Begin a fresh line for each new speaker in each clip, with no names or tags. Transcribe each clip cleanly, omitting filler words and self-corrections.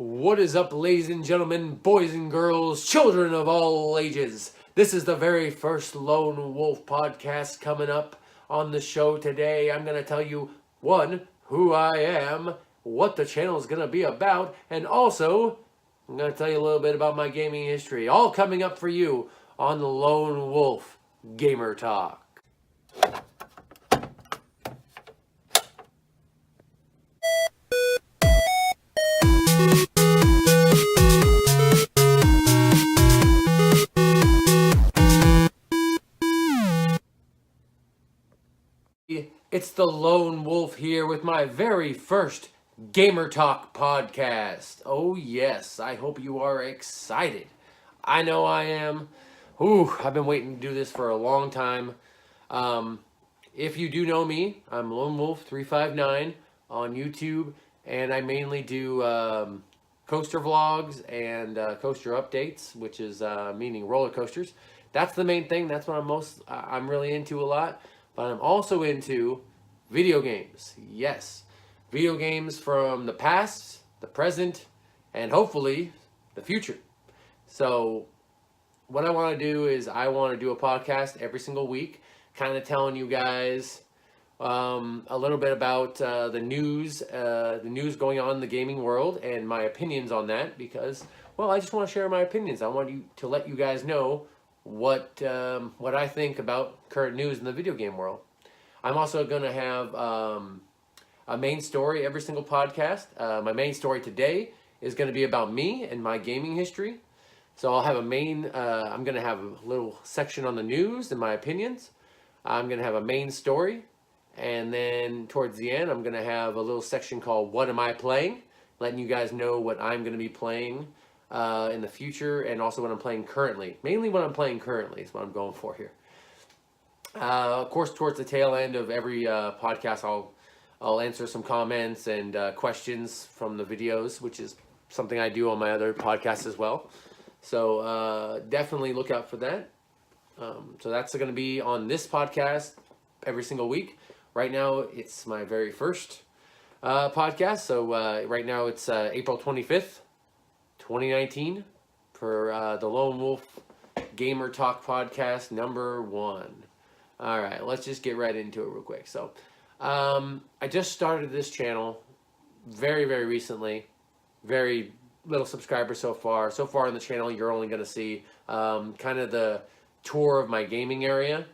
What is up, ladies and gentlemen, boys and girls, children of all ages? This is the very first Lone Wolf podcast coming up on the show today. I'm going to tell you, one, who I am, what the channel is going to be about, and also, I'm going to tell you a little bit about my gaming history. All coming up for you on the Lone Wolf Gamer Talk. It's the Lone Wolf here with my very first Gamer Talk podcast. Oh yes, I hope you are excited. I know I am. I've been waiting to do this for a long time. If you do know me, I'm LoneWolf359 on YouTube, and I mainly do coaster vlogs and coaster updates, which is meaning roller coasters. That's the main thing. That's what I'm really into a lot. But I'm also into video games. Yes, video games from the past, the present, and hopefully the future. So what I want to do is I want to do a podcast every single week, kind of telling you guys a little bit about the news going on in the gaming world and my opinions on that, because, well, I just want to share my opinions. I want to let you guys know what I think about current news in the video game world. I'm also going to have a main story every single podcast. My main story today is going to be about me and my gaming history. So I'll have I'm going to have a little section on the news and my opinions. I'm going to have a main story. And then towards the end, I'm going to have a little section called What Am I Playing? Letting you guys know what I'm going to be playing in the future, and also what I'm playing currently. Mainly what I'm playing currently is what I'm going for here. Of course, towards the tail end of every podcast, I'll answer some comments and questions from the videos, which is something I do on my other podcasts as well. So definitely look out for that. So that's going to be on this podcast every single week. Right now, it's my very first podcast. So right now, it's April 25th. 2019 for the Lone Wolf Gamer Talk podcast number 1. All right, let's just get right into it real quick. So I just started this channel very, very recently. Very little subscribers so far. So far on the channel, you're only going to see kind of the tour of my gaming area,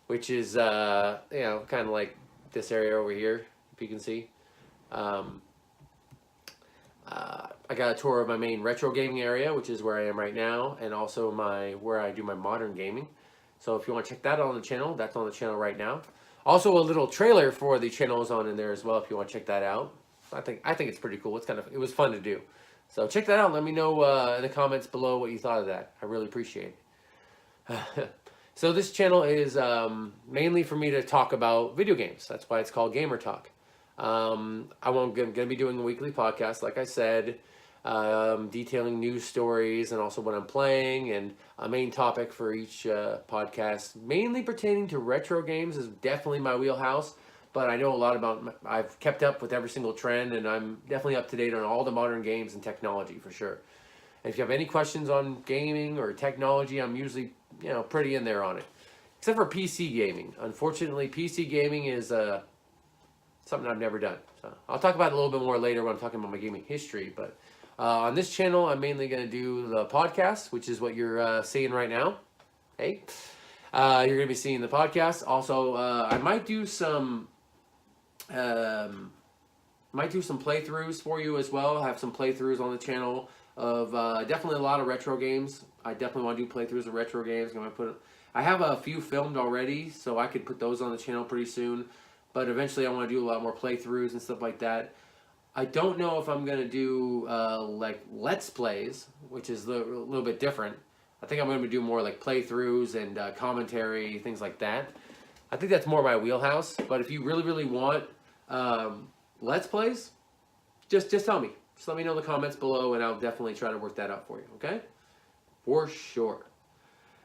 which is, kind of like this area over here, if you can see. I got a tour of my main retro gaming area, which is where I am right now, and also where I do my modern gaming. So if you want to check that out on the channel, that's on the channel right now. Also, a little trailer for the channel is on in there as well if you want to check that out. I think it's pretty cool. It was fun to do. So check that out. Let me know in the comments below what you thought of that. I really appreciate it. So this channel is mainly for me to talk about video games. That's why it's called Gamer Talk. I'm going to be doing a weekly podcast, like I said, detailing news stories and also what I'm playing, and a main topic for each podcast, mainly pertaining to retro games, is definitely my wheelhouse. But I know a lot about. I've kept up with every single trend, and I'm definitely up to date on all the modern games and technology for sure. And if you have any questions on gaming or technology, I'm usually pretty in there on it, except for PC gaming. Unfortunately, PC gaming is something I've never done. So I'll talk about it a little bit more later when I'm talking about my gaming history. But on this channel, I'm mainly going to do the podcast, which is what you're seeing right now. Hey, you're going to be seeing the podcast. Also, I might do some playthroughs for you as well. I have some playthroughs on the channel of definitely a lot of retro games. I definitely want to do playthroughs of retro games. I have a few filmed already, so I could put those on the channel pretty soon. But eventually I want to do a lot more playthroughs and stuff like that. I don't know if I'm going to do like Let's Plays, which is a little bit different. I think I'm going to do more like playthroughs and commentary, things like that. I think that's more my wheelhouse. But if you really, really want Let's Plays, just tell me. Just let me know in the comments below, and I'll definitely try to work that out for you, okay? For sure.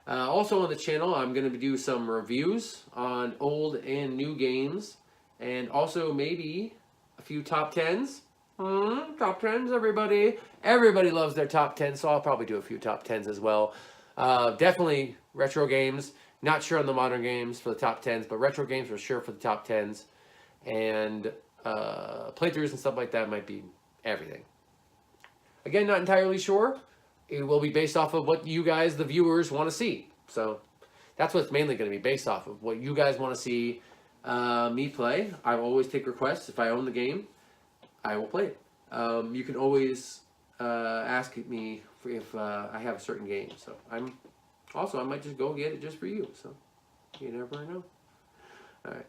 Also on the channel, I'm going to do some reviews on old and new games, and also maybe a few top 10s Top 10s, everybody. Everybody loves their top 10s, so I'll probably do a few top 10s as well. Definitely retro games. Not sure on the modern games for the top 10s, but retro games for sure for the top 10s. And playthroughs and stuff like that might be everything. Again, not entirely sure. It will be based off of what you guys, the viewers, want to see. So that's what's mainly going to be based off of. What you guys want to see me play. I will always take requests. If I own the game, I will play it. You can always ask me if I have a certain game. So I might just go get it just for you. So you never know. All right.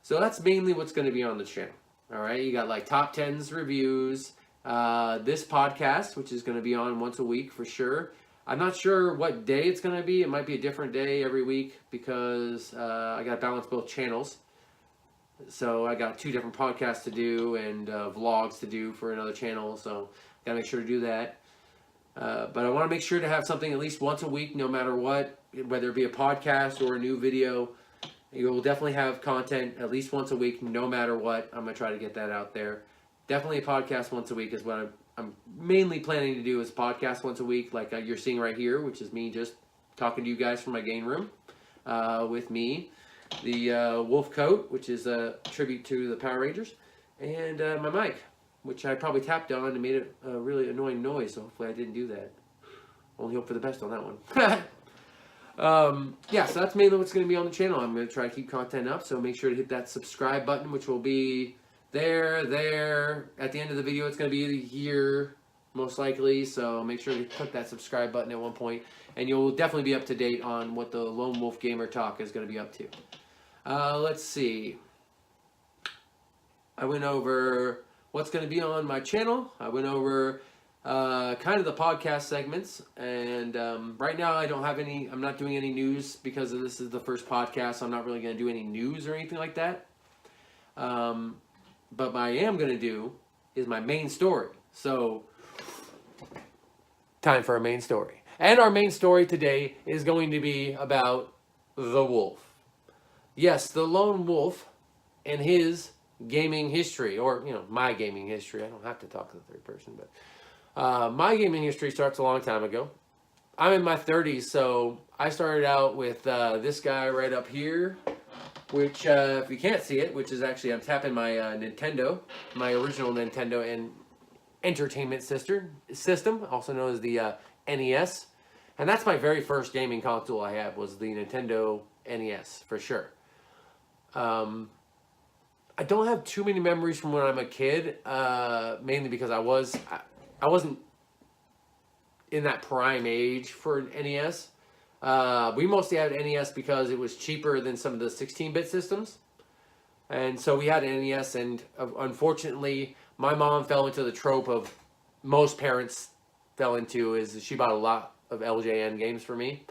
So that's mainly what's going to be on the channel. All right. You got like top 10s reviews. This podcast, which is going to be on once a week for sure. I'm not sure what day it's going to be. It might be a different day every week because I got to balance both channels. So I got 2 different podcasts to do and vlogs to do for another channel. So got to make sure to do that. But I want to make sure to have something at least once a week, no matter what, whether it be a podcast or a new video. You will definitely have content at least once a week, no matter what. I'm going to try to get that out there. Definitely a podcast once a week is what I'm mainly planning to do, is podcast once a week, like you're seeing right here, which is me just talking to you guys from my game room with me. The wolf coat, which is a tribute to the Power Rangers, and my mic, which I probably tapped on and made a really annoying noise, so hopefully I didn't do that. Only hope for the best on that one. Yeah, so that's mainly what's going to be on the channel. I'm going to try to keep content up, so make sure to hit that subscribe button, which will be there. At the end of the video, it's going to be here, most likely, so make sure to click that subscribe button at one point, and you'll definitely be up to date on what the Lone Wolf Gamer Talk is going to be up to. Let's see. I went over what's going to be on my channel. I went over kind of the podcast segments, and right now I'm not doing any news because this is the first podcast, so I'm not really going to do any news or anything like that. But what I am going to do is my main story. So, time for a main story. And our main story today is going to be about the wolf. Yes, the lone wolf and his gaming history, or, my gaming history. I don't have to talk to the third person, but my gaming history starts a long time ago. I'm in my 30s, so I started out with this guy right up here, which, if you can't see it, which is actually, I'm tapping my Nintendo, my original Nintendo and entertainment system, also known as the NES. And that's my very first gaming console I had, was the Nintendo NES, for sure. I don't have too many memories from when I'm a kid, mainly because I wasn't in that prime age for an NES. We mostly had NES because it was cheaper than some of the 16-bit systems. And so we had an NES, and unfortunately, my mom fell into the trope of most parents fell into, is she bought a lot of LJN games for me.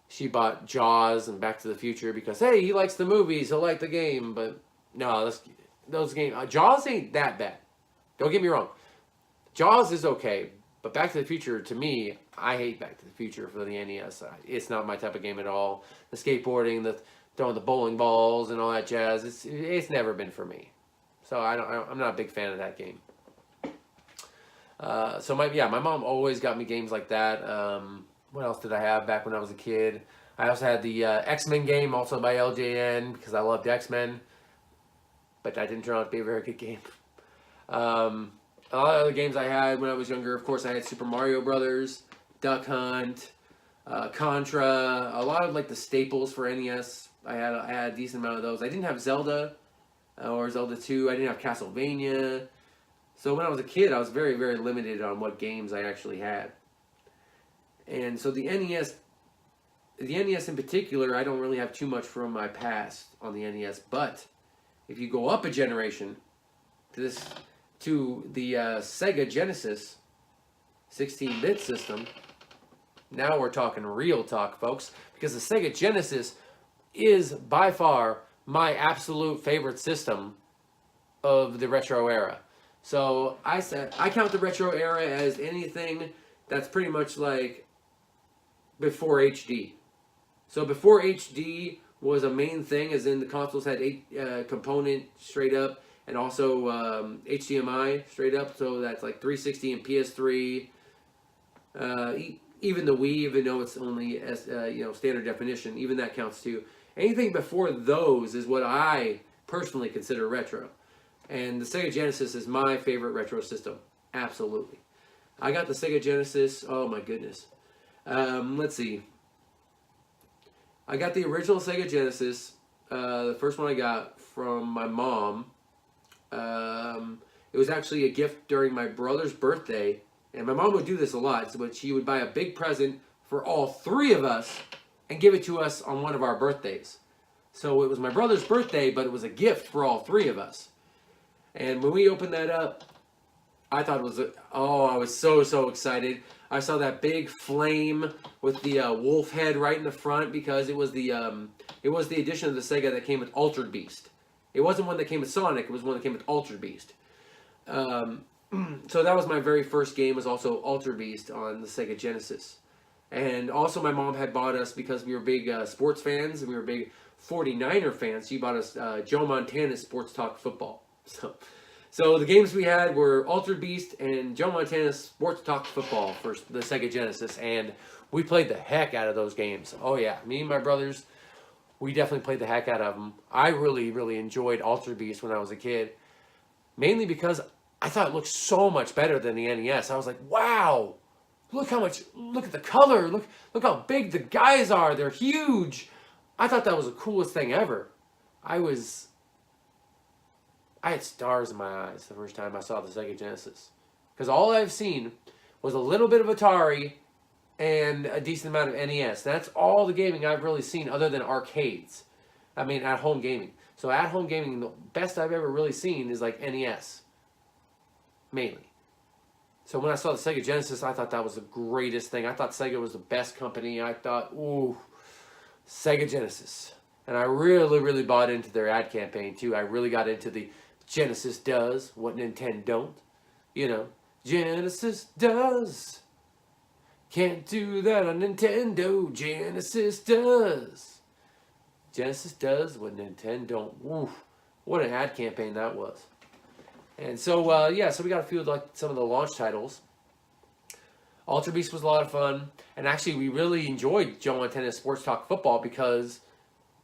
She bought Jaws and Back to the Future because, hey, he likes the movies, he'll like the game. But no, those games, Jaws ain't that bad. Don't get me wrong. Jaws is okay, but Back to the Future, to me, I hate Back to the Future for the NES. It's not my type of game at all. The skateboarding, the throwing the bowling balls and all that jazz, it's never been for me. So I'm not a big fan of that game. So my mom always got me games like that. What else did I have back when I was a kid? I also had the X-Men game, also by LJN, because I loved X-Men. But that didn't turn out to be a very good game. A lot of other games I had when I was younger, of course, I had Super Mario Brothers, Duck Hunt, Contra, a lot of like the staples for NES. I had a decent amount of those. I didn't have Zelda or Zelda 2. I didn't have Castlevania. So when I was a kid, I was very, very limited on what games I actually had. And so the NES in particular, I don't really have too much from my past on the NES. But if you go up a generation to the Sega Genesis 16-bit system, now we're talking real talk, folks, because the Sega Genesis is by far my absolute favorite system of the retro era. So I count the retro era as anything that's pretty much like before HD. So before HD was a main thing, as in the consoles had 8 component straight up, and also HDMI straight up, so that's like 360 and PS3. Even the Wii, even though it's only as standard definition, even that counts too. Anything before those is what I personally consider retro, and the Sega Genesis is my favorite retro system. Absolutely, I got the Sega Genesis. Oh my goodness. Let's see. I got the original Sega Genesis. The first one I got from my mom. It was actually a gift during my brother's birthday. And my mom would do this a lot, but she would buy a big present for all three of us and give it to us on one of our birthdays. So it was my brother's birthday, but it was a gift for all three of us. And when we opened that up, I thought it was, I was so excited. I saw that big flame with the wolf head right in the front because it was the edition of the Sega that came with Altered Beast. It wasn't one that came with Sonic, it was one that came with Altered Beast. So that was my very first game, was also Altered Beast on the Sega Genesis. And also my mom had bought us, because we were big sports fans and we were big 49er fans, she bought us Joe Montana's Sports Talk Football. So the games we had were Altered Beast and Joe Montana's Sports Talk Football for the Sega Genesis, and we played the heck out of those games. Oh yeah, me and my brothers, we definitely played the heck out of them. I really enjoyed Altered Beast when I was a kid, mainly because I thought it looked so much better than the NES. I was like, wow, look at the color, look how big the guys are, they're huge. I thought that was the coolest thing ever. I had stars in my eyes the first time I saw the Sega Genesis. Because all I've seen was a little bit of Atari and a decent amount of NES. That's all the gaming I've really seen other than arcades. I mean, at-home gaming. So at-home gaming, the best I've ever really seen is like NES. Mainly. So when I saw the Sega Genesis, I thought that was the greatest thing. I thought Sega was the best company. I thought, ooh, Sega Genesis. And I really bought into their ad campaign too. I really got into the Genesis does what Nintendo don't. You know, Genesis does. Can't do that on Nintendo. Genesis does. Genesis does what Nintendo don't. Ooh, what an ad campaign that was. And so, so we got a few of some of the launch titles. Altered Beast was a lot of fun. And actually, we really enjoyed Joe Montana's Sports Talk Football because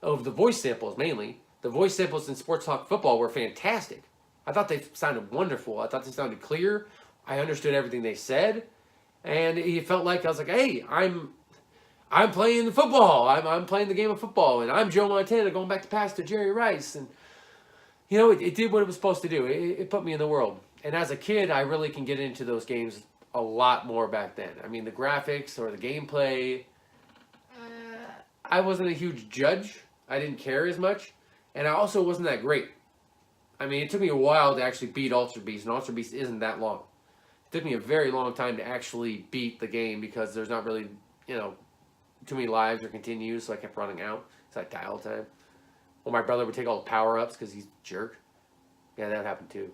of the voice samples, mainly. The voice samples in Sports Talk Football were fantastic. I thought they sounded wonderful. I thought they sounded clear. I understood everything they said. And it felt like I was like, hey, I'm playing the football. I'm playing the game of football. And I'm Joe Montana going back to Pastor Jerry Rice. And you know, it did what it was supposed to do. It put me in the world. And as a kid, I really can get into those games a lot more back then. I mean, the graphics or the gameplay, I wasn't a huge judge. I didn't care as much. And I also wasn't that great. I mean, it took me a while to actually beat Altered Beast, and Altered Beast isn't that long. It took me a very long time to actually beat the game because there's not really, too many lives or continues, so I kept running out. It's like dial time. Well, my brother would take all the power-ups because he's a jerk. Yeah, that happened too.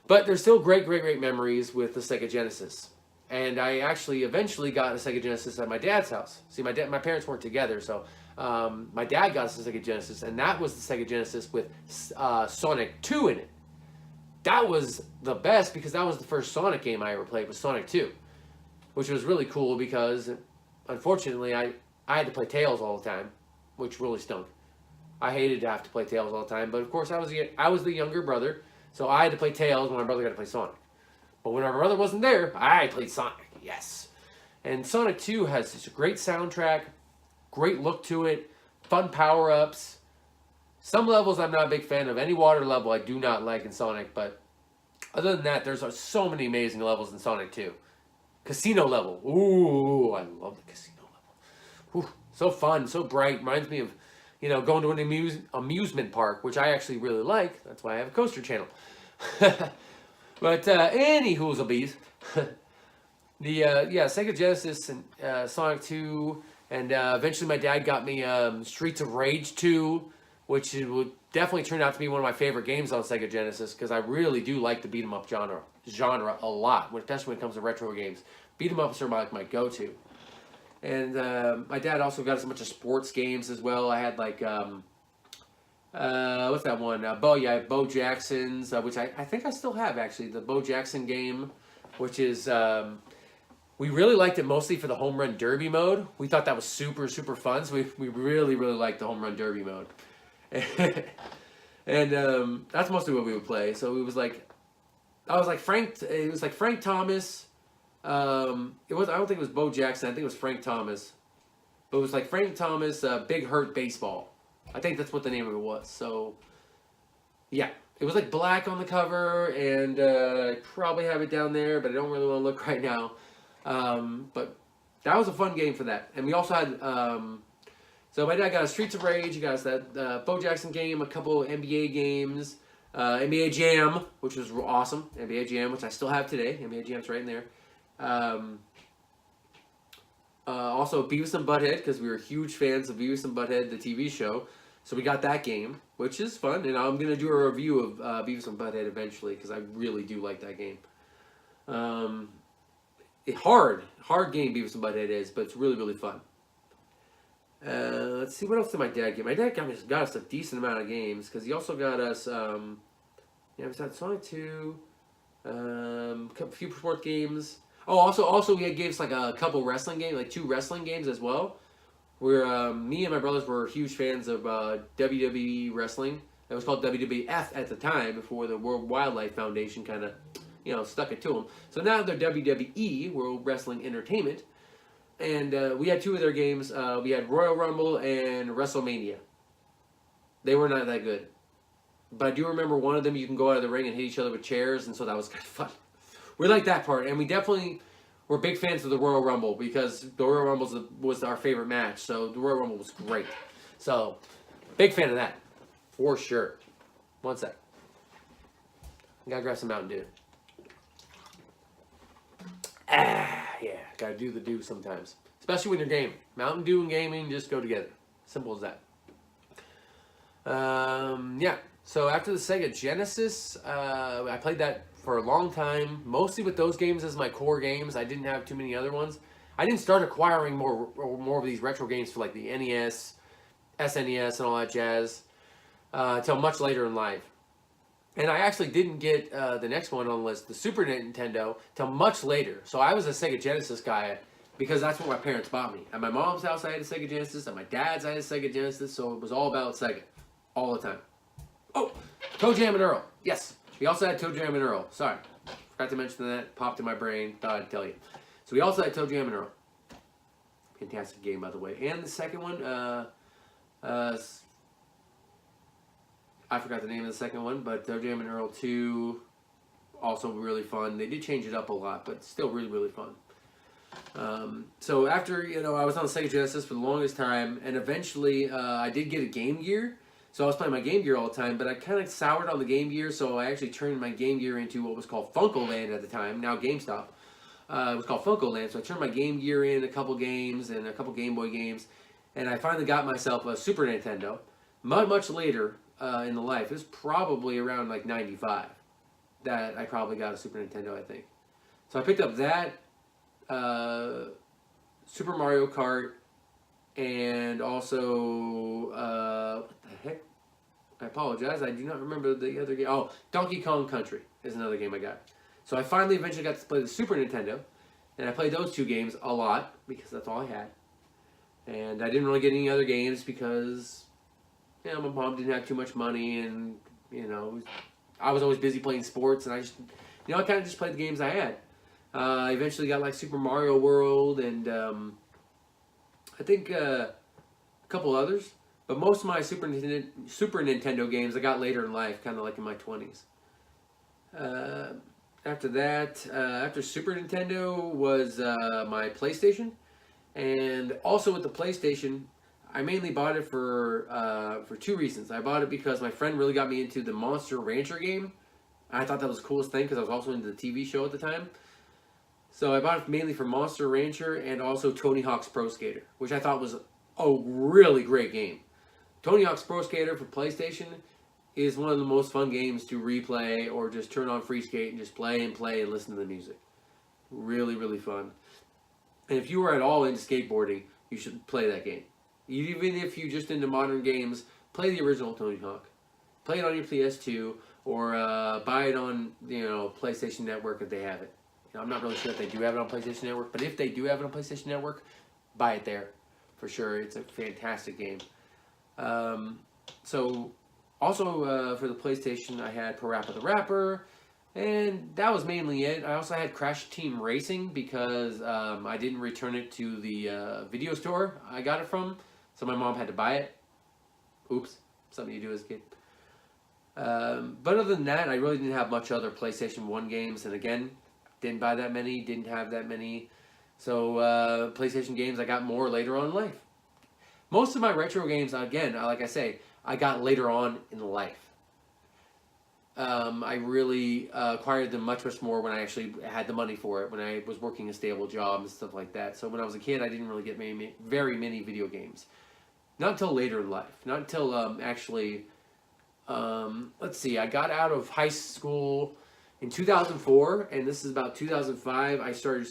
But there's still great memories with the Sega Genesis. And I actually eventually got a Sega Genesis at my dad's house. See, my parents weren't together, so my dad got us a Sega Genesis, and that was the Sega Genesis with Sonic 2 in it. That was the best because that was the first Sonic game I ever played, was Sonic 2. Which was really cool because, unfortunately, I had to play Tails all the time, which really stunk. I hated to have to play Tails all the time, but of course I was the younger brother, so I had to play Tails when my brother got to play Sonic. But when my brother wasn't there, I played Sonic, yes. And Sonic 2 has such a great soundtrack, great look to it, fun power-ups. Some levels I'm not a big fan of. Any water level I do not like in Sonic, but other than that, there's so many amazing levels in Sonic 2. Casino level. Ooh, I love the casino level. Ooh, so fun, so bright. Reminds me of, going to an amusement park, which I actually really like. That's why I have a coaster channel. But any bees. The Sega Genesis and Sonic 2, and eventually my dad got me Streets of Rage 2, which would definitely turn out to be one of my favorite games on Sega Genesis because I really do like the beat 'em up genre a lot, especially when it comes to retro games. Beat 'em ups are my go-to. And my dad also got us a bunch of sports games as well. I had What's that one? Bo Jackson's, which I think I still have actually, the Bo Jackson game, which is we really liked it mostly for the home run derby mode. We thought that was super fun, so we really liked the home run derby mode, and that's mostly what we would play. So it was like I was like Frank. It was like Frank Thomas. It was I don't think it was Bo Jackson. I think it was Frank Thomas. But it was like Frank Thomas, Big Hurt Baseball. I think that's what the name of it was. So, yeah. It was like black on the cover, and I probably have it down there, but I don't really want to look right now. But that was a fun game for that. And we also had, so my dad got us Streets of Rage, he got us that Bo Jackson game, a couple NBA games, NBA Jam, which was awesome. NBA Jam, which I still have today. NBA Jam's right in there. Also, Beavis and Butthead, because we were huge fans of Beavis and Butthead, the TV show. So we got that game, which is fun. And I'm going to do a review of Beavis and Butthead eventually, because I really do like that game. Hard game Beavis and Butthead is, but it's really fun. Let's see, what else did my dad get? My dad got us a decent amount of games, because he also got us, besides Sonic 2, a few sport games. Oh, also he gave us like a couple wrestling games, like 2 wrestling games as well. Where me and my brothers were huge fans of WWE wrestling. It was called WWF at the time before the World Wildlife Foundation kind of, stuck it to them. So now they're WWE, World Wrestling Entertainment, and we had 2 of their games. We had Royal Rumble and WrestleMania. They were not that good, but I do remember one of them. You can go out of the ring and hit each other with chairs, and so that was kind of fun. We liked that part, and we definitely were big fans of the Royal Rumble because the Royal Rumble was our favorite match. So the Royal Rumble was great. So big fan of that, for sure. One sec. I gotta grab some Mountain Dew. Yeah, gotta do the do sometimes, especially when you're gaming. Mountain Dew and gaming just go together. Simple as that. Yeah. So after the Sega Genesis, I played that for a long time, mostly with those games as my core games. I didn't have too many other ones. I didn't start acquiring more of these retro games for like the NES, SNES, and all that jazz until much later in life. And I actually didn't get the next one on the list, the Super Nintendo, till much later. So I was a Sega Genesis guy because that's what my parents bought me. At my mom's house, I had a Sega Genesis. At my dad's, I had a Sega Genesis. So it was all about Sega, all the time. Oh, Toe Jam and Earl. Yes. We also had Toe Jam and Earl. Sorry. Forgot to mention that. Popped in my brain. Thought I'd tell you. So we also had Toe Jam and Earl. Fantastic game, by the way. And the second one, I forgot the name of the second one, but Toe Jam and Earl 2, also really fun. They did change it up a lot, but still really fun. So after, I was on the Sega Genesis for the longest time, and eventually I did get a Game Gear. So I was playing my Game Gear all the time, but I kind of soured on the Game Gear, so I actually turned my Game Gear into what was called Funko Land at the time, now GameStop. It was called Funko Land, so I turned my Game Gear in a couple games and a couple Game Boy games, and I finally got myself a Super Nintendo. Much later in the life, it was probably around like 95 that I probably got a Super Nintendo, I think. So I picked up that, Super Mario Kart, and also, what the heck? I apologize, I do not remember the other game. Oh, Donkey Kong Country is another game I got. So I finally eventually got to play the Super Nintendo, and I played those 2 games a lot, because that's all I had. And I didn't really get any other games because, my mom didn't have too much money, and, I was always busy playing sports, and I just, I kind of just played the games I had. I eventually got like Super Mario World, and I think a couple others, but most of my Super Nintendo games I got later in life, kind of like in my 20s. After that, after Super Nintendo was my PlayStation, and also with the PlayStation, I mainly bought it for 2 reasons. I bought it because my friend really got me into the Monster Rancher game. I thought that was the coolest thing because I was also into the TV show at the time. So I bought it mainly for Monster Rancher and also Tony Hawk's Pro Skater, which I thought was a really great game. Tony Hawk's Pro Skater for PlayStation is one of the most fun games to replay or just turn on Free Skate and just play and listen to the music. Really fun. And if you are at all into skateboarding, you should play that game. Even if you're just into modern games, play the original Tony Hawk. Play it on your PS2 or buy it on PlayStation Network if they have it. I'm not really sure if they do have it on PlayStation Network, but if they do have it on PlayStation Network, buy it there for sure. It's a fantastic game. So also for the PlayStation, I had Parappa the Rapper, and that was mainly it. I also had Crash Team Racing because I didn't return it to the video store I got it from, so my mom had to buy it. Oops, something you do as a kid. But other than that, I really didn't have much other PlayStation 1 games, and again, didn't buy that many, didn't have that many. So PlayStation games I got more later on in life. Most of my retro games, again, like I say, I got later on in life. I really acquired them much more when I actually had the money for it, when I was working a stable job and stuff like that. So when I was a kid, I didn't really get very many video games. Not until later in life. Not until actually, let's see, I got out of high school in 2004, and this is about 2005. I started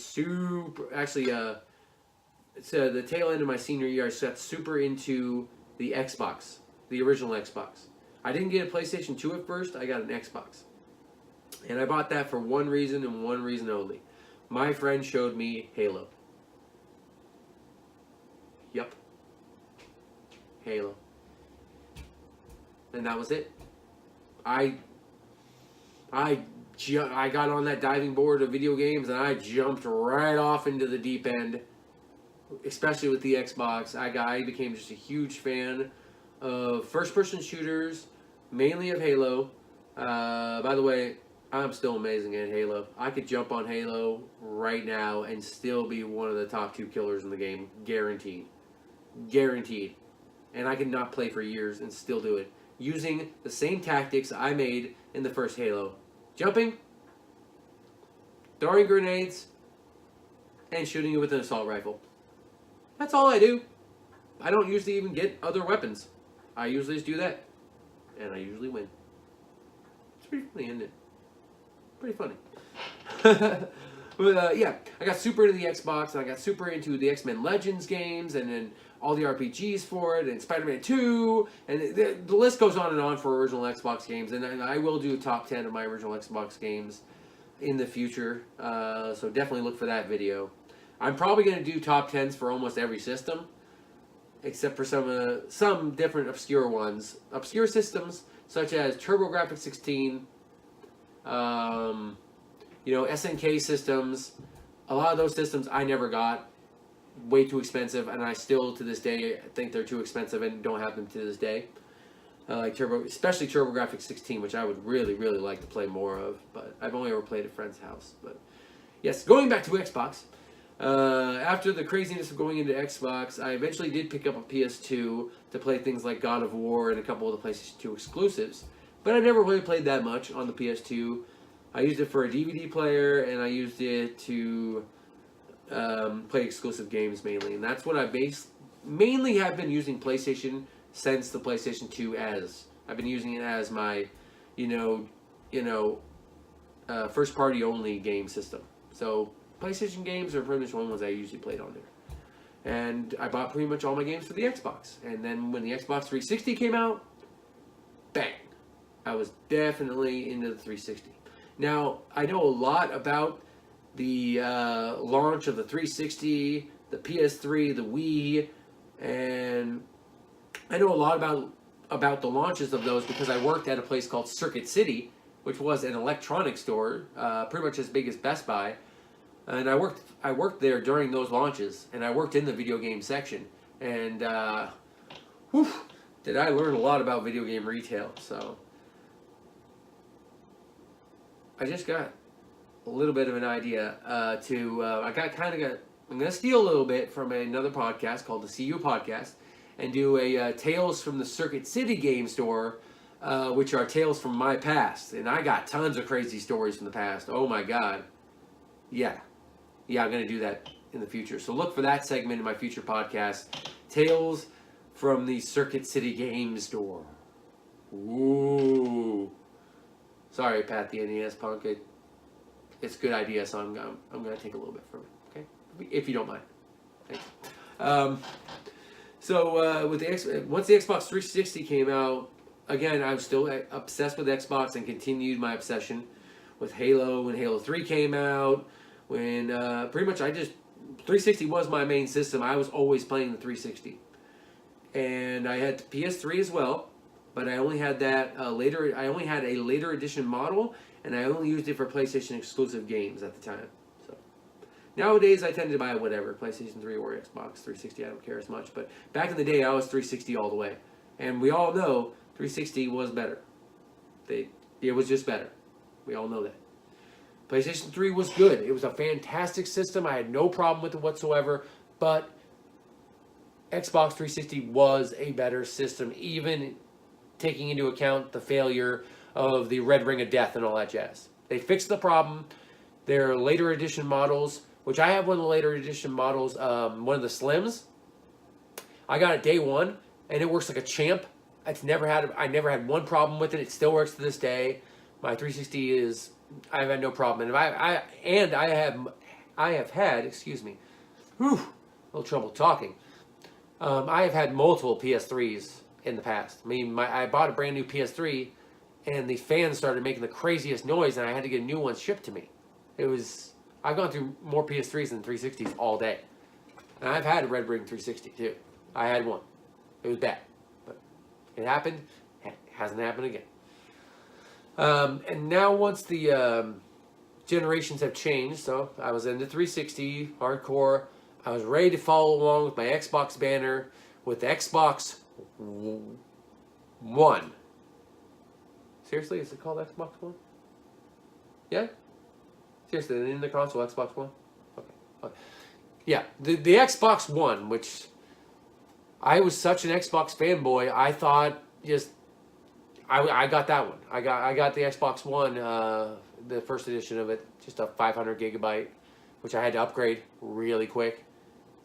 it's the tail end of my senior year. I got super into the Xbox, the original Xbox. I didn't get a PlayStation 2 at first. I got an Xbox. And I bought that for one reason and one reason only. My friend showed me Halo. Yup. Halo. And that was it. I got on that diving board of video games and I jumped right off into the deep end, especially with the Xbox. I became just a huge fan of first-person shooters, mainly of Halo. By the way, I'm still amazing at Halo. I could jump on Halo right now and still be one of the top 2 killers in the game, guaranteed. Guaranteed. And I could not play for years and still do it, using the same tactics I made in the first Halo. Jumping, throwing grenades, and shooting it with an assault rifle. That's all I do. I don't usually even get other weapons. I usually just do that. And I usually win. It's pretty funny, isn't it? Pretty funny. But yeah, I got super into the Xbox, and I got super into the X-Men Legends games, and then all the RPGs for it, and Spider-Man 2, and the list goes on and on for original Xbox games, and I will do a top 10 of my original Xbox games in the future, so definitely look for that video. I'm probably going to do top 10s for almost every system, except for some different obscure ones. Obscure systems, such as TurboGrafx 16, SNK systems. A lot of those systems I never got. Way too expensive, and I still, to this day, think they're too expensive and don't have them to this day. Especially TurboGrafx 16, which I would really, really like to play more of, but I've only ever played at a friend's house. But yes, going back to Xbox. After the craziness of going into Xbox, I eventually did pick up a PS2 to play things like God of War and a couple of the PlayStation 2 exclusives. But I've never really played that much on the PS2. I used it for a DVD player, and I used it to play exclusive games mainly. And that's what I mainly have been using PlayStation since the PlayStation 2 as. I've been using it as my, first party only game system. So PlayStation games are pretty much the only ones I usually played on there. And I bought pretty much all my games for the Xbox. And then when the Xbox 360 came out, bang! I was definitely into the 360. Now, I know a lot about the launch of the 360, the PS3, the Wii, and I know a lot about the launches of those because I worked at a place called Circuit City, which was an electronics store, pretty much as big as Best Buy. And I worked there during those launches, and I worked in the video game section. And did I learn a lot about video game retail? So I just got a little bit of an idea I'm going to steal a little bit from another podcast called the CU Podcast and do a Tales from the Circuit City game store, which are tales from my past. And I got tons of crazy stories from the past. Oh my God. Yeah, I'm going to do that in the future. So look for that segment in my future podcast, Tales from the Circuit City game store. Ooh. Sorry, Pat the NES Punk. It's a good idea, so I'm going to take a little bit from it, okay? If you don't mind. Thanks. So with once the Xbox 360 came out, again, I was still obsessed with Xbox and continued my obsession with Halo when Halo 3 came out. When pretty much 360 was my main system. I was always playing the 360. And I had PS3 as well, but I only had that later. I only had a later edition model, and I only used it for PlayStation exclusive games at the time. So nowadays, I tend to buy whatever, PlayStation 3 or Xbox 360. I don't care as much. But back in the day, I was 360 all the way, and we all know 360 was better. It was just better. We all know that. PlayStation 3 was good. It was a fantastic system. I had no problem with it whatsoever, but Xbox 360 was a better system, even taking into account the failure of the Red Ring of Death and all that jazz. They fixed the problem. Their later edition models, which I have one of the later edition models, one of the Slims. I got it day one, and it works like a champ. I never had one problem with it. It still works to this day. My 360 is, I've had no problem. And I have had, excuse me, a little trouble talking. I have had multiple PS3s in the past. I mean, I bought a brand new PS3, and the fans started making the craziest noise, and I had to get new ones shipped to me. I've gone through more PS3s than 360s all day. And I've had a Red Ring 360 too. I had one. It was bad. But it happened. It hasn't happened again. And now once the generations have changed, so I was into 360, hardcore. I was ready to follow along with my Xbox banner with the Xbox One. Seriously, is it called Xbox One? Yeah? Seriously, the name of the console, Xbox One? Okay. Yeah, the Xbox One, which I was such an Xbox fanboy, I thought I got that one. I got the Xbox One, the first edition of it, just a 500 gigabyte, which I had to upgrade really quick.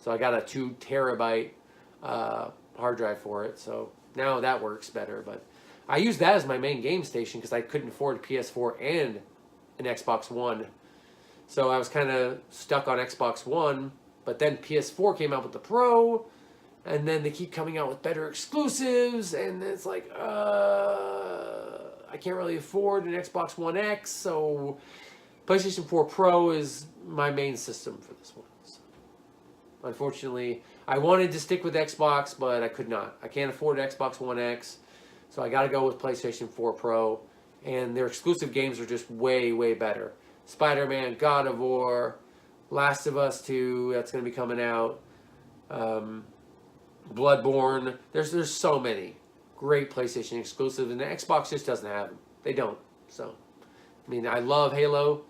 So I got a 2 terabyte hard drive for it. So now that works better. But I used that as my main game station because I couldn't afford a PS4 and an Xbox One. So I was kind of stuck on Xbox One. But then PS4 came out with the Pro. And then they keep coming out with better exclusives. And it's like, I can't really afford an Xbox One X. So PlayStation 4 Pro is my main system for this one. So, unfortunately, I wanted to stick with Xbox, but I could not. I can't afford an Xbox One X, so I got to go with PlayStation 4 Pro. And their exclusive games are just way, way better. Spider-Man, God of War, Last of Us 2, that's going to be coming out. Bloodborne. There's so many great PlayStation exclusives, and the Xbox just doesn't have them. They don't. So, I mean, I love Halo,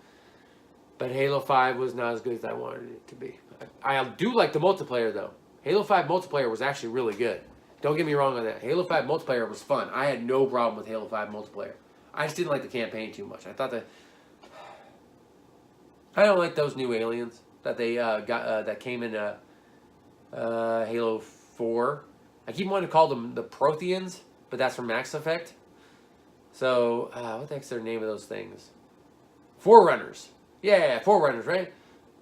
but Halo 5 was not as good as I wanted it to be. I do like the multiplayer, though. Halo 5 multiplayer was actually really good. Don't get me wrong on that. Halo 5 multiplayer was fun. I had no problem with Halo 5 multiplayer. I just didn't like the campaign too much. I don't like those new aliens that they got that came in Halo 4. I keep wanting to call them the Protheans, but that's from Mass Effect. So, what the heck's their name of those things? Forerunners. Yeah, Forerunners, right?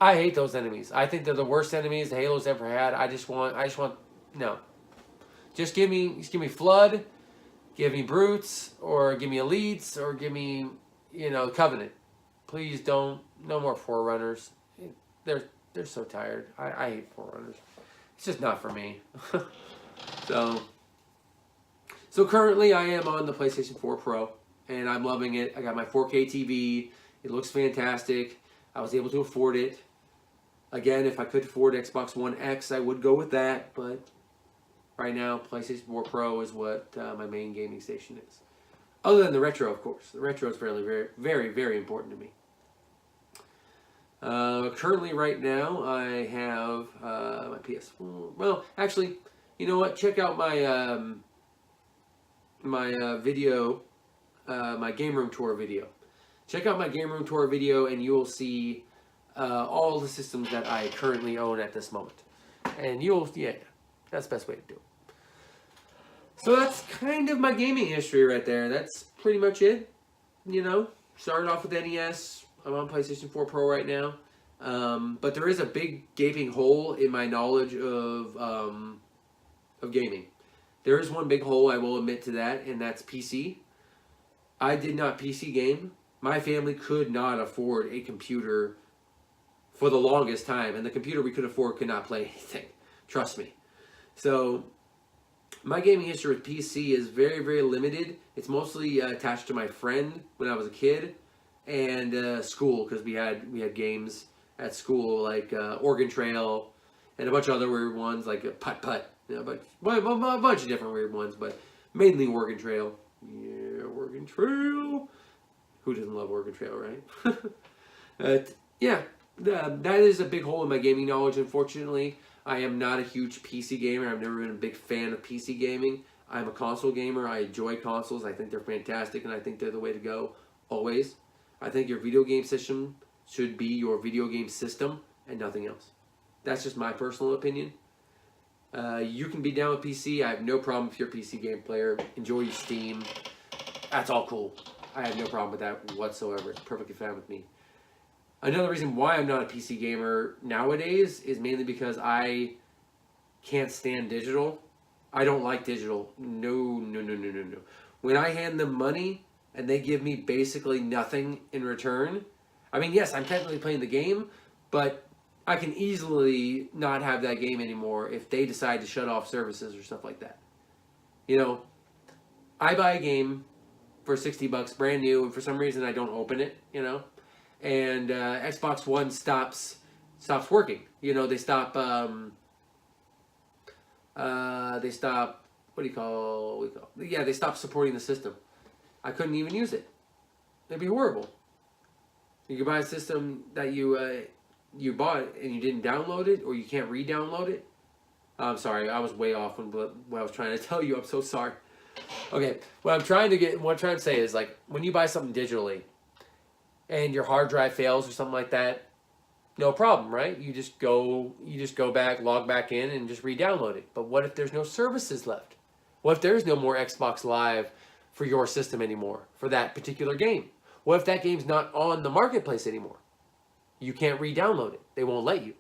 I hate those enemies. I think they're the worst enemies the Halo's ever had. I just want, no. Just give me Flood, give me Brutes, or give me Elites, or give me, Covenant. Please don't, no more Forerunners. They're so tired. I hate Forerunners. It's just not for me. So currently I am on the PlayStation 4 Pro, and I'm loving it. I got my 4K TV. It looks fantastic. I was able to afford it. Again, if I could afford Xbox One X, I would go with that, but right now, PlayStation 4 Pro is what my main gaming station is. Other than the retro, of course. The retro is very, very, very important to me. Currently, right now, I have my PS4. Well, actually, you know what? Check out my my video, my game room tour video. Check out my game room tour video, and you will see all the systems that I currently own at this moment. And that's the best way to do it. So that's kind of my gaming history right there. That's pretty much it. Started off with NES. I'm on PlayStation 4 Pro right now. But there is a big gaping hole in my knowledge of of gaming. There is one big hole, I will admit to that, and that's PC. I did not PC game. My family could not afford a computer for the longest time, and the computer we could afford could not play anything. Trust me. So my gaming history with PC is very, very limited. It's mostly attached to my friend when I was a kid, and school, because we had games at school like Oregon Trail and a bunch of other weird ones like Putt Putt, but a bunch of different weird ones, but mainly Oregon Trail. Yeah, Oregon Trail. Who doesn't love Oregon Trail, right? Yeah, that is a big hole in my gaming knowledge, unfortunately. I am not a huge PC gamer. I've never been a big fan of PC gaming. I'm a console gamer. I enjoy consoles. I think they're fantastic, and I think they're the way to go, always. I think your video game system should be your video game system and nothing else. That's just my personal opinion. You can be down with PC. I have no problem if you're a PC game player. Enjoy Steam. That's all cool. I have no problem with that whatsoever. It's perfectly fine with me. Another reason why I'm not a PC gamer nowadays is mainly because I can't stand digital. I don't like digital. No. When I hand them money and they give me basically nothing in return, I mean, yes, I'm technically playing the game, but I can easily not have that game anymore if they decide to shut off services or stuff like that. You know, I buy a game for $60 brand new, and for some reason I don't open it, you know, and Xbox One stops working. You know, they stop they stop supporting the system. I couldn't even use it. It'd be horrible. You could buy a system that you bought and you didn't download it, or you can't re-download it. I'm sorry, I was way off on what I was trying to tell you. I'm so sorry. Okay, what I'm trying to say is, like, when you buy something digitally and your hard drive fails or something like that, no problem, right? You just go back, log back in, and just re-download it. But what if there's no services left? What if there's no more Xbox Live for your system anymore for that particular game? What if that game's not on the marketplace anymore? You can't re-download it. They won't let you.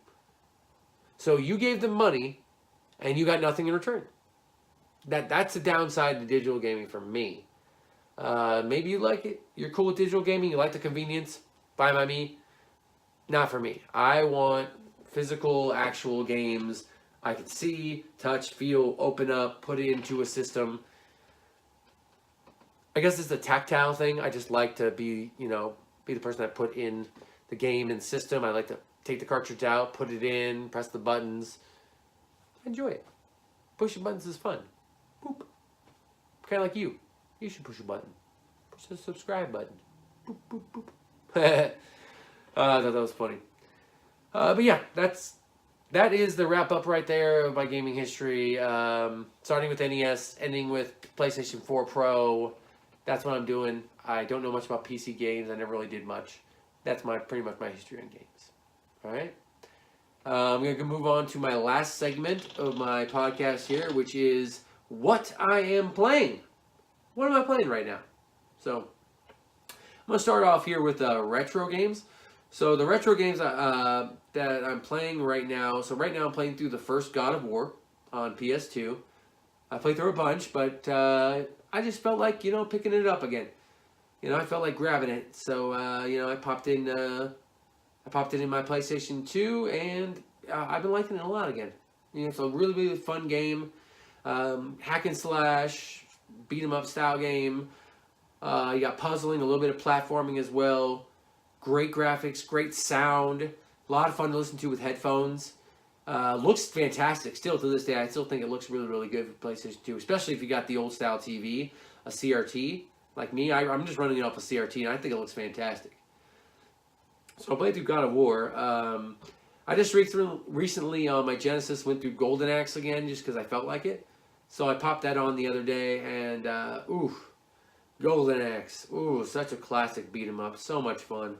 So you gave them money and you got nothing in return. That's the downside to digital gaming for me. Maybe you like it. You're cool with digital gaming. You like the convenience. Fine by me. Not for me. I want physical, actual games I can see, touch, feel, open up, put it into a system. I guess it's a tactile thing. I just like to be the person that put in the game and system. I like to take the cartridge out, put it in, press the buttons. Enjoy it. Pushing buttons is fun. Boop. Kind of like you. You should push a button. Push the subscribe button. Boop, boop, boop. I thought that was funny. But yeah, that is the wrap up right there of my gaming history. Starting with NES, ending with PlayStation 4 Pro. That's what I'm doing. I don't know much about PC games. I never really did much. That's pretty much my history on games. All right. I'm going to move on to my last segment of my podcast here, which is what I am playing. What am I playing right now? So I'm going to start off here with retro games. So the retro games that I'm playing right now. So right now I'm playing through the first God of War on PS2. I played through a bunch, but I just felt like, picking it up again. I felt like grabbing it. So, I popped it in my PlayStation 2, and I've been liking it a lot again. It's a really, really fun game. Hack and slash, beat 'em up style game. You got puzzling, a little bit of platforming as well. Great graphics, great sound. A lot of fun to listen to with headphones. Looks fantastic still to this day. I still think it looks really, really good for PlayStation 2, especially if you got the old style TV, a CRT. Like me, I'm just running it off a CRT, and I think it looks fantastic. So I played through God of War. I just recently on my Genesis went through Golden Axe again just because I felt like it. So I popped that on the other day, and Golden Axe. Ooh, such a classic beat 'em up. So much fun.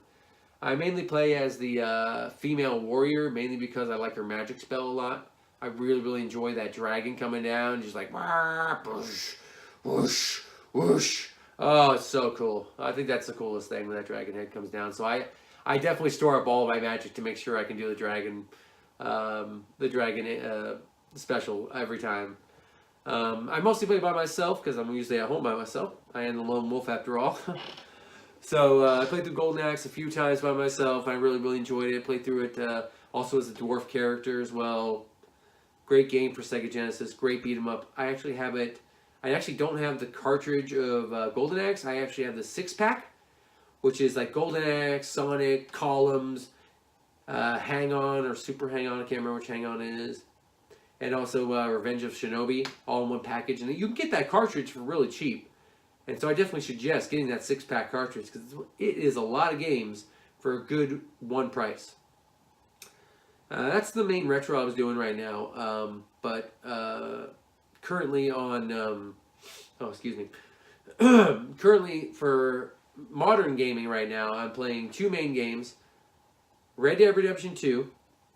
I mainly play as the female warrior, mainly because I like her magic spell a lot. I really, really enjoy that dragon coming down, just like, whoosh, whoosh, whoosh. Oh, it's so cool. I think that's the coolest thing when that dragon head comes down. So I definitely store up all of my magic to make sure I can do the dragon special every time. I mostly play by myself because I'm usually at home by myself. I am the lone wolf after all. So I played through Golden Axe a few times by myself. I really enjoyed it. Played through it also as a dwarf character as well. Great game for Sega Genesis. Great beat 'em up. I actually have it. I actually don't have the cartridge of Golden Axe. I actually have the 6-pack, which is like Golden Axe, Sonic, Columns, Hang On or Super Hang On. I can't remember which Hang On it is. And also Revenge of Shinobi, all in one package. And you can get that cartridge for really cheap. And so I definitely suggest getting that 6-pack cartridge because it is a lot of games for a good one price. That's the main retro I was doing right now. But currently on, currently for modern gaming right now, I'm playing two main games. Red Dead Redemption 2,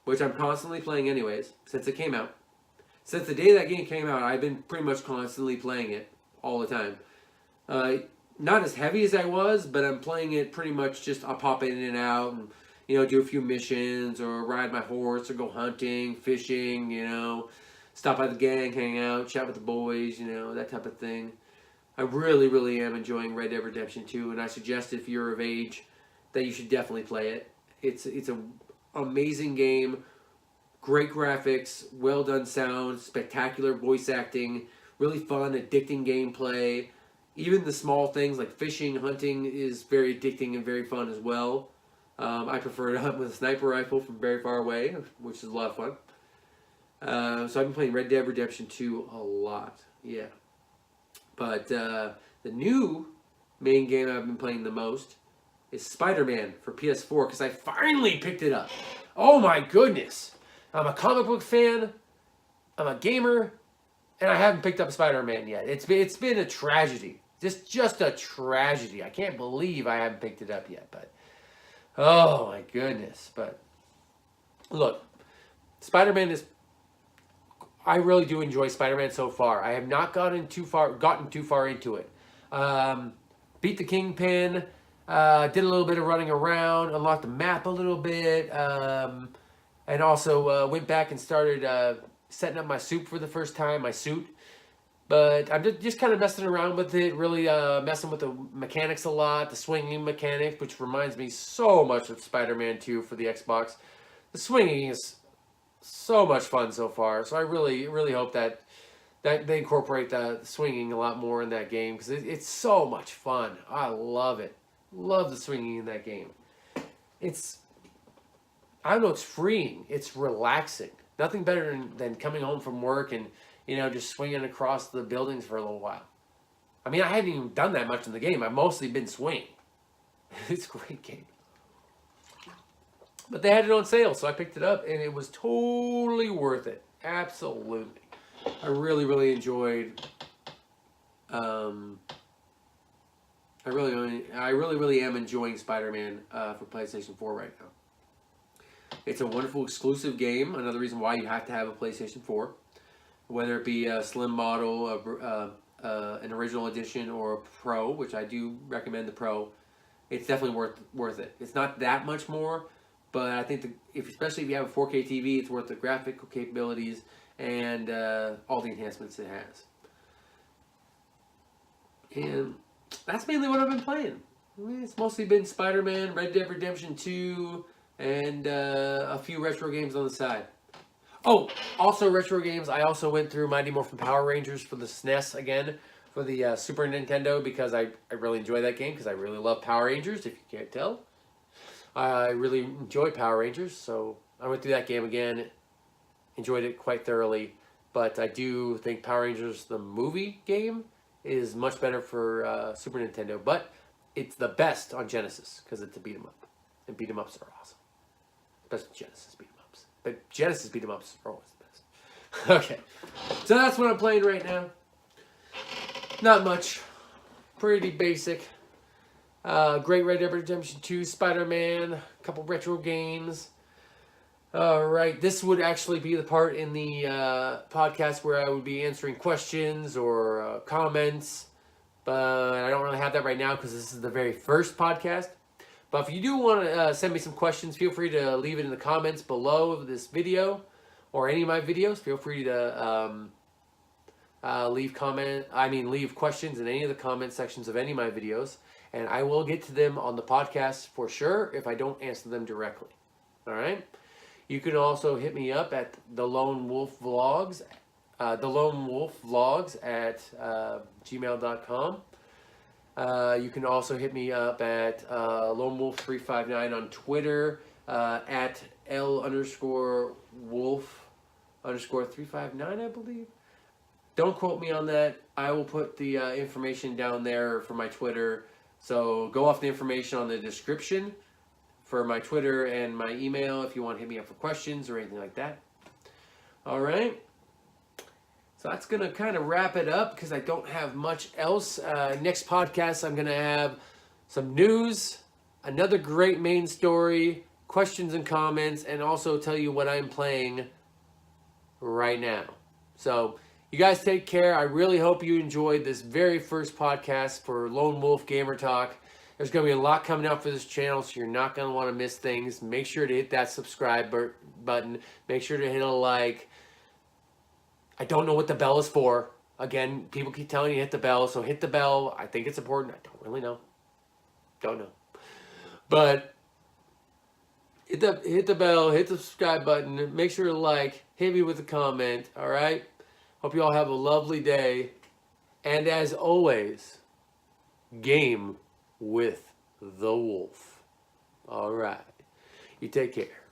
which I'm constantly playing anyways, since it came out. Since the day that game came out, I've been pretty much constantly playing it all the time. Not as heavy as I was, but I'm playing it pretty much just I'll pop in and out and, do a few missions or ride my horse or go hunting, fishing, stop by the gang, hang out, chat with the boys, that type of thing. I really am enjoying Red Dead Redemption 2, and I suggest if you're of age that you should definitely play it. It's an amazing game, great graphics, well done sound, spectacular voice acting, really fun, addicting gameplay. Even the small things like fishing, hunting is very addicting and very fun as well. I prefer to hunt with a sniper rifle from very far away, which is a lot of fun. So I've been playing Red Dead Redemption 2 a lot, yeah. But the new main game I've been playing the most is Spider-Man for PS4 because I finally picked it up. Oh my goodness! I'm a comic book fan, I'm a gamer, and I haven't picked up Spider-Man yet. It's been a tragedy. Just a tragedy. I can't believe I haven't picked it up yet, but oh my goodness. But look, Spider-Man is I really do enjoy Spider-Man so far. I have not gotten too far into it. Beat the Kingpin, did a little bit of running around, unlocked the map a little bit, and also went back and started setting up my suit for the first time, my suit. But I'm just kind of messing around with it, really messing with the mechanics a lot, the swinging mechanic, which reminds me so much of Spider-Man 2 for the Xbox. The swinging is so much fun so far, so I really hope that they incorporate the swinging a lot more in that game, because it's so much fun. I love it. Love the swinging in that game. It's freeing. It's relaxing. Nothing better than coming home from work and just swinging across the buildings for a little while. I mean, I haven't even done that much in the game. I've mostly been swinging. It's a great game. But they had it on sale, so I picked it up, and it was totally worth it. Absolutely. I really enjoyed. I really am enjoying Spider-Man for PlayStation 4 right now. It's a wonderful exclusive game. Another reason why you have to have a PlayStation 4. Whether it be a slim model, an original edition, or a Pro, which I do recommend the Pro, it's definitely worth it. It's not that much more, but I think especially if you have a 4K TV, it's worth the graphical capabilities and all the enhancements it has. And that's mainly what I've been playing. It's mostly been Spider-Man, Red Dead Redemption 2, and a few retro games on the side. Oh, also retro games. I also went through Mighty Morphin Power Rangers for the SNES again, for the Super Nintendo, because I really enjoy that game, because I really love Power Rangers, if you can't tell. I really enjoy Power Rangers, so I went through that game again, enjoyed it quite thoroughly, but I do think Power Rangers, the movie game, is much better for Super Nintendo, but it's the best on Genesis, because it's a beat 'em up, and beat 'em ups are awesome. Best Genesis beat 'em ups. But Genesis beat 'em ups are always the best. Okay, so that's what I'm playing right now. Not much. Pretty basic. Great Red Dead Redemption 2, Spider-Man, a couple retro games. Alright, this would actually be the part in the podcast where I would be answering questions or comments. But I don't really have that right now because this is the very first podcast. But if you do want to send me some questions, feel free to leave it in the comments below of this video or any of my videos. Feel free to leave questions in any of the comment sections of any of my videos, and I will get to them on the podcast for sure if I don't answer them directly. All right. You can also hit me up at the Lone Wolf Vlogs, at gmail.com. You can also hit me up at LoneWolf359 on Twitter, at L_Wolf_359, I believe. Don't quote me on that. I will put the information down there for my Twitter. So go off the information on the description for my Twitter and my email if you want to hit me up for questions or anything like that. All right. So that's going to kind of wrap it up because I don't have much else. Next podcast, I'm going to have some news, another great main story, questions and comments, and also tell you what I'm playing right now. So you guys take care. I really hope you enjoyed this very first podcast for Lone Wolf Gamer Talk. There's going to be a lot coming out for this channel, so you're not going to want to miss things. Make sure to hit that subscribe button. Make sure to hit a like. I don't know what the bell is for. Again, people keep telling you hit the bell, so hit the bell. I think it's important. I don't really know. Don't know. But hit the bell, hit the subscribe button. Make sure to like. Hit me with a comment, all right? Hope you all have a lovely day. And as always, game with the wolf. All right. You take care.